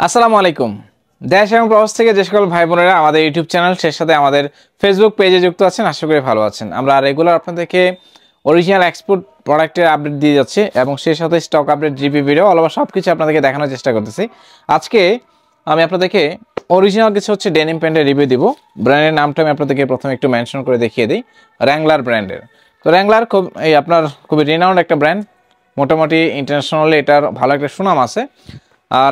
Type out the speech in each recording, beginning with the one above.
আসসালামু আলাইকুম। দেশ এবং প্রবাস থেকে যে সকল ভাই বোনেরা আমাদের ইউটিউব চ্যানেল সেই সাথে আমাদের ফেসবুক পেজে যুক্ত আছেন, আশা করি ভালো আছেন। আমরা রেগুলার আপনাদেরকে অরিজিনাল এক্সপোর্ট প্রোডাক্টের আপডেট দিয়ে যাচ্ছি এবং সেই সাথে stock update, GP video, all over সব কিছু আপনাদেরকে দেখানোর চেষ্টা করতেছি। আজকে আমি আপনাদেরকে অরিজিনাল কিছু ডেনিম প্যান্টের রিভিউ দিব। ব্র্যান্ডের নামটা আমি আপনাদেরকে প্রথমে একটু মেনশন করে দেখিয়ে দিই, র্যাংলার ব্র্যান্ডের। তো র্যাংলার আপনার খুবই রিনাউন্ড একটা ব্র্যান্ড, মোটামুটি ইন্টারন্যাশনালি এটার ভালো একটা সুনাম আছে।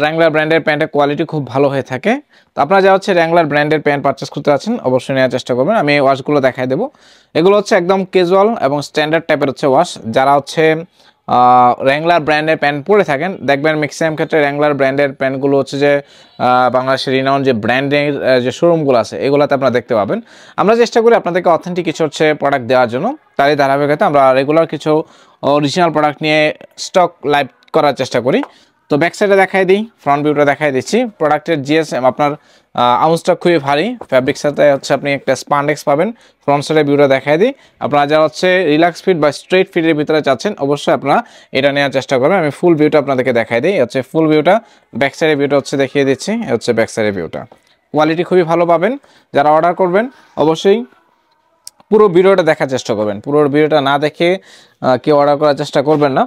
র্যাংলার ব্র্যান্ডের প্যান্টের কোয়ালিটি খুব ভালো হয়ে থাকে। তো আপনারা যারা র্যাংলার ব্র্যান্ডের প্যান্ট পারচেস করতে আছেন অবশ্যই নেওয়ার চেষ্টা করবেন। আমি ওয়াশগুলো দেখাই দেবো। এগুলো একদম ক্যাজুয়াল এবং স্ট্যান্ডার্ড টাইপের ওয়াশ। যারা র্যাংলার ব্র্যান্ডের প্যান্ট পরে থাকেন দেখবেন ম্যাক্সিমাম ক্ষেত্রে র্যাংলার ব্র্যান্ডের প্যান্টগুলো যে বাংলাদেশের রিনাউন্ড যে ব্র্যান্ডের যে শোরুমগুলো আছে এগুলোতে আপনারা দেখতে পাবেন। আমরা চেষ্টা করি আপনাদেরকে অথেন্টিক কিছু প্রোডাক্ট দেওয়ার জন্য। তারই ধারাবাহিকতা আমরা রেগুলার কিছু অরিজিনাল প্রোডাক্ট নিয়ে স্টক লাইভ করার চেষ্টা করি। তো ব্যাক সাইডে দেখাই দিই, ফ্রন্ট ভিউটা দেখাই দিচ্ছি। প্রোডাক্টের জিএসএম আপনার আউন্সটা খুবই ভারী, ফ্যাব্রিক সাথে আপনি একটা স্পান্ডেক্স পাবেন। ফ্রন্ট সাইডের ভিউটা দেখাই দিই। আপনারা যারা রিল্যাক্স ফিট বা স্ট্রেট ফিটের ভিতরে চাচ্ছেন অবশ্যই আপনারা এটা নেওয়ার চেষ্টা করবেন। আমি ফুল ভিউটা আপনাদেরকে দেখাই দিই। ফুল ভিউটা, ব্যাক সাইডের ভিউটা দেখিয়ে দিচ্ছি। ব্যাক সাইডের ভিউটা, কোয়ালিটি খুবই ভালো পাবেন। যারা অর্ডার করবেন অবশ্যই পুরো ভিডিওটা দেখার চেষ্টা করবেন। পুরো ভিডিওটা না দেখে কেউ অর্ডার করার চেষ্টা করবেন না।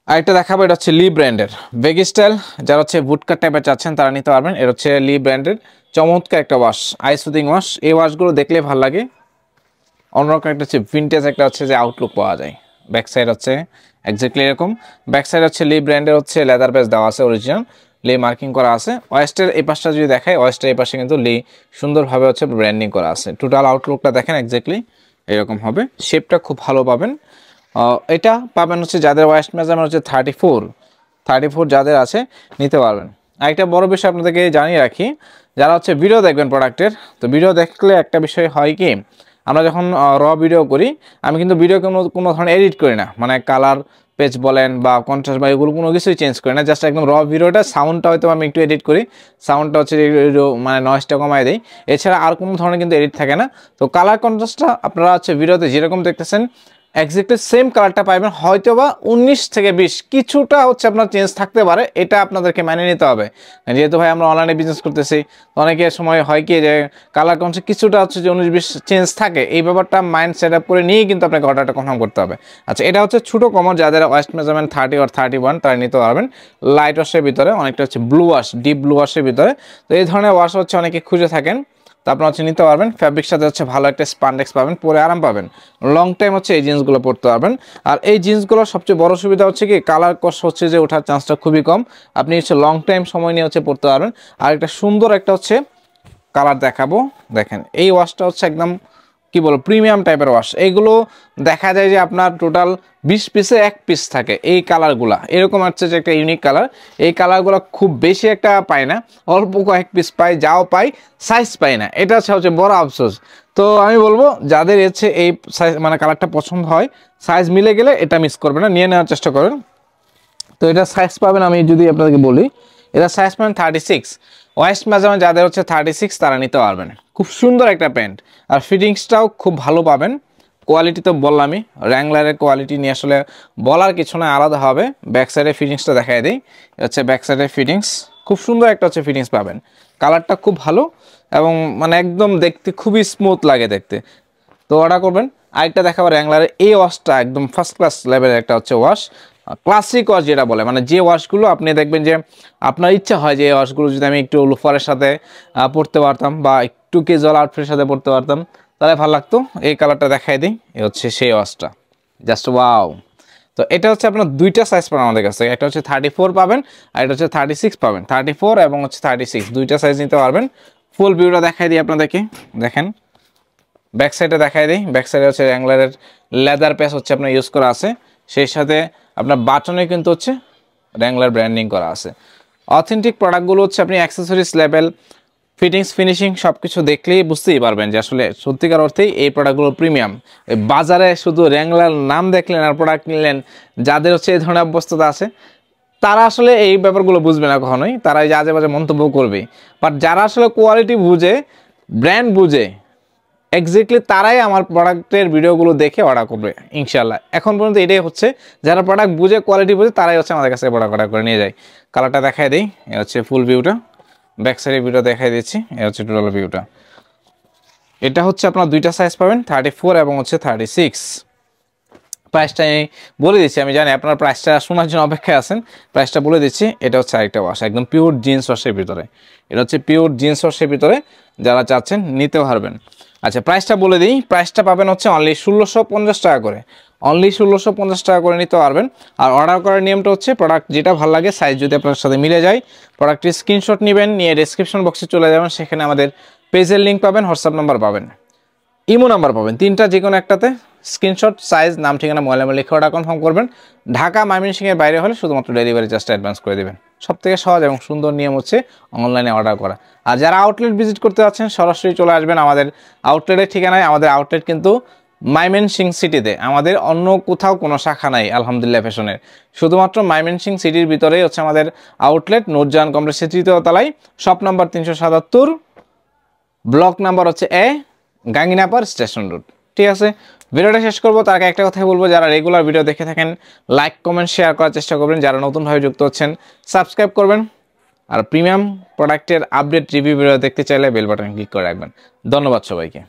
আরেকটা দেখাবো, এটা লি ব্র্যান্ডের বেগি স্টাইল। যারা বুটকাট টাইপের চাচ্ছেন তারা নিতে পারবেন। এটা লি ব্র্যান্ডের চমৎকার একটা ওয়াশ, আই সুদিং ওয়াশ। এই ওয়াশগুলো দেখলে ভালো লাগে, অন্যরকম একটা ভিন্টেজ একটা যে আউটলুক পাওয়া যায়। ব্যাক সাইড এক্স্যাক্টলি এরকম। ব্যাক সাইড লি ব্র্যান্ডের লেদার বেস দেওয়া আছে, অরিজিনাল লি মার্কিং করা আছে। ওয়েস্টের এই পাশটা যদি দেখায়, ওয়েস্টের এই পাশে কিন্তু লি সুন্দরভাবে ব্র্যান্ডিং করা আছে। টোটাল আউটলুকটা দেখেন এক্স্যাক্টলি এরকম হবে। শেপটা খুব ভালো পাবেন। এটা পাবেন যাদের ওয়েস্ট মেজারমেন্ট 34 যাদের আছে নিতে পারবেন। আরেকটা বড় বিষয় আপনাদেরকে জানিয়ে রাখি, যারা ভিডিও দেখবেন প্রোডাক্টের, তো ভিডিও দেখলে একটা বিষয় হয় কি, আমরা যখন র ভিডিও করি, আমি কিন্তু ভিডিও কোনো ধরনের এডিট করি না, মানে কালার পেজ বলেন বা কন্ট্রাস্ট বা এগুলো কোনো কিছুই চেঞ্জ করি না। জাস্ট একদম র ভিডিওটা, সাউন্ডটা হয়তো আমি একটু এডিট করি, সাউন্ডটা মানে নয়েজটা কমায় দিই, এছাড়া আর কোনো ধরনের কিন্তু এডিট থাকে না। তো কালার কন্ট্রাস্টটা আপনারা ভিডিওতে যেরকম দেখতেছেন এক্স্যাক্টলি সেম কালারটা পাইবেন, হয়তো বা 19 থেকে 20 কিছুটা আপনার চেঞ্জ থাকতে পারে। এটা আপনাদেরকে মেনে নিতে হবে, যেহেতু ভাই আমরা অনলাইনে বিজনেস করতেছি। তো অনেকের সময় হয় কি যে কালার কন্ট্রাস্ট কিছুটা যে 19-20 চেঞ্জ থাকে, এই ব্যাপারটা মাইন্ড সেট আপ করে নিয়েই কিন্তু আপনাকে অর্ডারটা কনফার্ম করতে হবে। আচ্ছা, এটা ছোটো কমর, যাদের ওয়েস্ট মেজারমেন্ট 30 or 31 তারা নিতে পারবেন। লাইট ওয়াশের ভিতরে, অনেকটা ব্লু ওয়াশ, ডিপ ব্লু ওয়াশের ভিতরে। তো এই ধরনের ওয়াশ অনেকে খুঁজে থাকেন, তো আপনারা নিতে পারবেন। ফ্যাব্রিক সাথে ভালো একটা স্পান্ডেক্স পাবেন, পরে আরাম পাবেন। লং টাইম এই জিন্সগুলো পরতে পারবেন। আর এই জিন্সগুলোর সবচেয়ে বড় সুবিধা কি, কালার কস যে ওঠার চান্সটা খুবই কম। আপনি লং টাইম সময় নিয়ে পরতে পারবেন। আর একটা সুন্দর একটা কালার দেখাবো, দেখেন এই ওয়াশটা একদম কি বলবো প্রিমিয়াম টাইপের ওয়াশ। এইগুলো দেখা যায় যে আপনার টোটাল 20 পিসে 1 পিস থাকে। এই কালারগুলা এরকম যে একটা ইউনিক কালার। এই কালারগুলো খুব বেশি একটা পায় না, অল্প কয়েক পিস পাই, যাও পাই, সাইজ পাই না। এটা বড় আফসোস। তো আমি বলবো যাদের এই সাইজ মানে কালারটা পছন্দ হয়, সাইজ মিলে গেলে এটা মিস করবে না, নিয়ে নেওয়ার চেষ্টা করেন। তো এটা সাইজ পাবেন, আমি যদি আপনাদেরকে বলি, এটা সাইজ পাবেন 36। ওয়েস্ট মেজারমেন্ট যাদের 36 তারা নিতে পারবেন। খুব সুন্দর একটা প্যান্ট, আর ফিটিংসটাও খুব ভালো পাবেন। কোয়ালিটি তো বললামই, র্যাংলারের কোয়ালিটি নিয়ে বলার কিছু না, আলাদা হবে। ব্যাক সাইডের ফিটিংসটা দেখাই দিই। ব্যাক সাইডের ফিটিংস খুব সুন্দর একটা ফিটিংস পাবেন। কালারটা খুব ভালো এবং মানে একদম দেখতে খুবই স্মুথ লাগে দেখতে। তো অর্ডার করবেন। আরেকটা দেখাবো র্যাংলারের এই ওয়াশটা, একদম ফার্স্ট ক্লাস লেভেলের একটা ওয়াশ, ক্লাসিক ওয়াশ যেটা বলে, মানে যে ওয়াশগুলো আপনি দেখবেন যে আপনার ইচ্ছা হয় যে এই ওয়াশগুলো যদি আমি একটু লোফারের সাথে পরতে পারতাম বা একটু ক্যাজুয়াল আউটফিটের সাথে পরতে পারতাম তাহলে ভালো লাগতো। এই কালারটা দেখাই দিই, সেই ওয়াশটা, জাস্ট ওয়াও। তো এটা আপনার দুইটা সাইজ পাবেন আমাদের কাছে, একটা 34 পাবেন আর এটা 36 পাবেন। 34 এবং 36 দুইটা সাইজ নিতে পারবেন। ফুল ভিউটা দেখাই দিই আপনাদেরকে, দেখেন ব্যাক সাইডে দেখাই দিই। ব্যাক সাইডে র্যাংলারের লেদার প্যাচ আপনার ইউজ করা আছে, সেই সাথে আপনার বাটনে কিন্তু র্যাংলার ব্র্যান্ডিং করা আছে। অথেন্টিক প্রোডাক্টগুলো আপনি অ্যাক্সেসরিজ লেভেল, ফিটিংস, ফিনিশিং সব কিছু দেখলেই বুঝতেই পারবেন যে সত্যিকার অর্থেই এই প্রোডাক্টগুলো প্রিমিয়াম। বাজারে শুধু র্যাংলার নাম দেখলেন আর প্রোডাক্ট নিলেন, যাদের এই ধরনের অবস্থা আছে তারা এই ব্যাপারগুলো বুঝবে না কখনোই, তারা আজে বাজে মন্তব্য করবে। বাট যারা কোয়ালিটি বুঝে, ব্র্যান্ড বুঝে, এক্স্যাক্টলি তারাই আমার প্রোডাক্টের ভিডিওগুলো দেখে অর্ডার করবে ইনশাআল্লাহ। এখন পর্যন্ত এটাই হচ্ছে, যারা প্রোডাক্ট বুঝে কোয়ালিটি বুঝে তারাই হচ্ছে আমাদের কাছে প্রোডাক্ট অর্ডার করে নিয়ে যায়। কালারটা দেখাই দিই, এ হচ্ছে ফুল ভিউটা, ব্যাক সাইডের ভিউটা দেখাই দিচ্ছি, এ হচ্ছে টোটাল ভিউটা। এটা হচ্ছে আপনার দুইটা সাইজ পাবেন, 34 এবং হচ্ছে 36। প্রাইসটা আমি বলে দিচ্ছি, আমি জানি আপনার প্রাইসটা শোনার জন্য অপেক্ষায় আছেন, প্রাইসটা বলে দিচ্ছি। এটা হচ্ছে আরেকটা ওয়াশ, একদম পিওর জিন্স ওয়াশের ভিতরে, এটা হচ্ছে পিওর জিন্স ওয়াশের ভিতরে, যারা চাচ্ছেন নিতে পারবেন। আচ্ছা প্রাইসটা বলে দিই, প্রাইসটা পাবেন হচ্ছে অনলি 1650 টাকা করে, অনলি 1650 টাকা করে নিতে পারবেন। আর অর্ডার করার নিয়মটা হচ্ছে প্রোডাক্ট যেটা ভালো লাগে, সাইজ যদি আপনার সাথে মিলে যায়, প্রোডাক্টের স্ক্রিনশট নেবেন, নিয়ে ডেসক্রিপশন বক্সে চলে যাবেন, সেখানে আমাদের পেজের লিঙ্ক পাবেন, হোয়াটসঅ্যাপ নাম্বার পাবেন, ইমো নাম্বার পাবেন, তিনটা যে কোনো একটাতে স্ক্রিনশট, সাইজ, নাম, ঠিকানা, মোবাইল নাম্বার লিখে অর্ডার কনফার্ম করবেন। ঢাকা ময়মনসিংহের বাইরে হলে শুধুমাত্র ডেলিভারি চার্জটা অ্যাডভান্স করে দেবেন। সবথেকে সহজ এবং সুন্দর নিয়ম হচ্ছে অনলাইনে অর্ডার করা। আর যারা আউটলেট ভিজিট করতে যাচ্ছেন সরাসরি চলে আসবেন আমাদের আউটলেটের ঠিকানায়। আমাদের আউটলেট কিন্তু ময়মনসিংহ সিটিতে, আমাদের অন্য কোথাও কোনো শাখা নাই আলহামদুলিল্লাহ ফ্যাশনের, শুধুমাত্র ময়মনসিংহ সিটির ভিতরেই হচ্ছে আমাদের আউটলেট। নূরজাহান কমপ্লেক্সের 3য় তলায়, শপ নাম্বার 377, ব্লক নাম্বার হচ্ছে এ, গাঙ্গিনাপাড় স্টেশন রোড। ঠিক আছে, ভিডিওটা শেষ করবো তার আগে একটা কথাই বলবো, যারা রেগুলার ভিডিও দেখে থাকেন লাইক কমেন্ট শেয়ার করার চেষ্টা করবেন, যারা নতুনভাবে যুক্ত হচ্ছেন সাবস্ক্রাইব করবেন, আর প্রিমিয়াম প্রোডাক্টের আপডেট রিভিউ ভিডিও দেখতে চাইলে বেল বাটন ক্লিক করে রাখবেন। ধন্যবাদ সবাইকে।